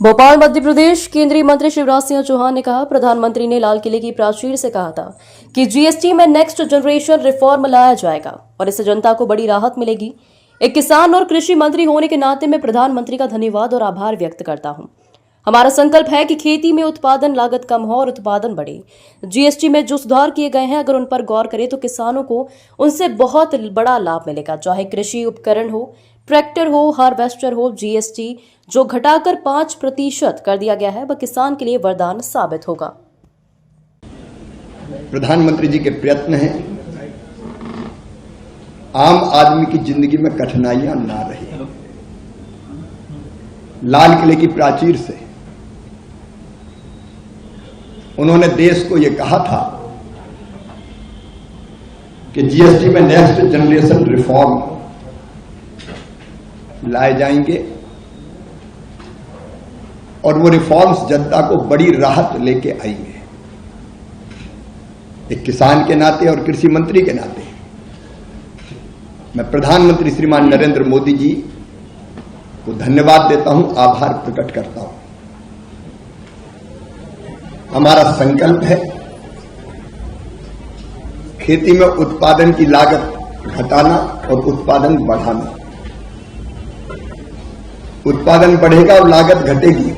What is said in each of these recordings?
भोपाल मध्य प्रदेश केंद्रीय मंत्री शिवराज सिंह चौहान ने कहा, प्रधानमंत्री ने लाल किले की प्राचीर से कहा था कि जीएसटी में नेक्स्ट जनरेशन रिफॉर्म लाया जाएगा और इससे जनता को बड़ी राहत मिलेगी। एक किसान और कृषि मंत्री होने के नाते मैं प्रधानमंत्री का धन्यवाद और आभार व्यक्त करता हूं। हमारा संकल्प है कि खेती में उत्पादन लागत कम हो और उत्पादन बढ़े। जीएसटी में जो सुधार किए गए हैं, अगर उन पर गौर करें तो किसानों को उनसे बहुत बड़ा लाभ मिलेगा। चाहे कृषि उपकरण हो, ट्रैक्टर हो, हार्वेस्टर हो, जीएसटी जो घटाकर 5% कर दिया गया है, वह किसान के लिए वरदान साबित होगा। प्रधानमंत्री जी के प्रयत्न हैं आम आदमी की जिंदगी में कठिनाइयां ना रहे। लाल किले की प्राचीर से उन्होंने देश को यह कहा था कि जीएसटी में नेक्स्ट जनरेशन रिफॉर्म लाए जाएंगे और वो रिफॉर्म्स जनता को बड़ी राहत लेके आएंगे। एक किसान के नाते और कृषि मंत्री के नाते मैं प्रधानमंत्री श्रीमान नरेंद्र मोदी जी को धन्यवाद देता हूं, आभार प्रकट करता हूं। हमारा संकल्प है खेती में उत्पादन की लागत घटाना और उत्पादन बढ़ाना। उत्पादन बढ़ेगा और लागत घटेगी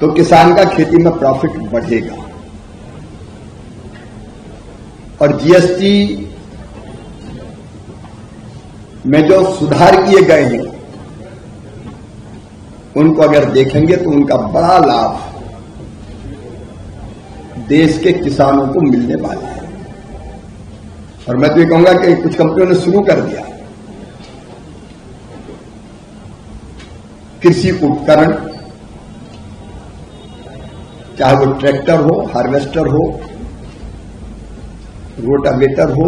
तो किसान का खेती में प्रॉफिट बढ़ेगा। और जीएसटी में जो सुधार किए गए हैं उनको अगर देखेंगे तो उनका बड़ा लाभ देश के किसानों को मिलने वाला है। और मैं तो ये कहूंगा कि कुछ कंपनियों ने शुरू कर दिया कृषि उपकरण, चाहे वो ट्रैक्टर हो, हार्वेस्टर हो, रोटावेटर हो,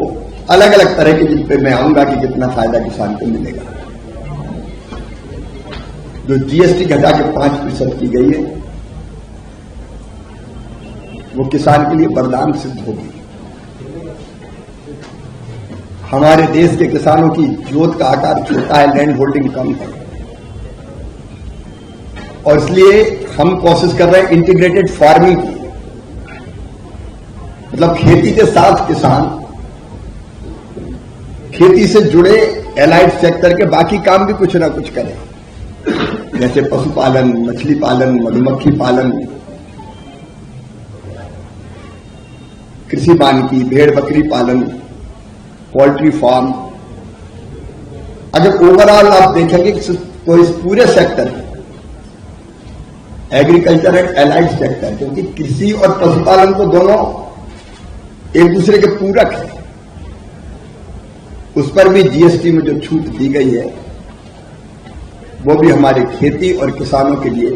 अलग अलग तरह के जिन पे मैं आऊंगा कि कितना फायदा किसान को मिलेगा। जो जीएसटी घटा के 5% की गई है वो किसान के लिए वरदान सिद्ध होगी। हमारे देश के किसानों की जोत का आकार छोटा है, लैंड होल्डिंग कम है और इसलिए हम कोशिश कर रहे हैं इंटीग्रेटेड फार्मिंग की, मतलब खेती के साथ किसान खेती से जुड़े एलाइड सेक्टर के बाकी काम भी कुछ ना कुछ करें, जैसे पशुपालन, मछली पालन, मधुमक्खी पालन, कृषि वानिकी, भेड़ बकरी पालन, पोल्ट्री फार्म। अगर ओवरऑल आप देखेंगे तो इस पूरे sector agriculture and allied sector, क्योंकि कृषि और पशुपालन को दोनों एक दूसरे के पूरक है, उस पर भी जीएसटी में जो छूट दी गई है वो भी हमारे खेती और किसानों के लिए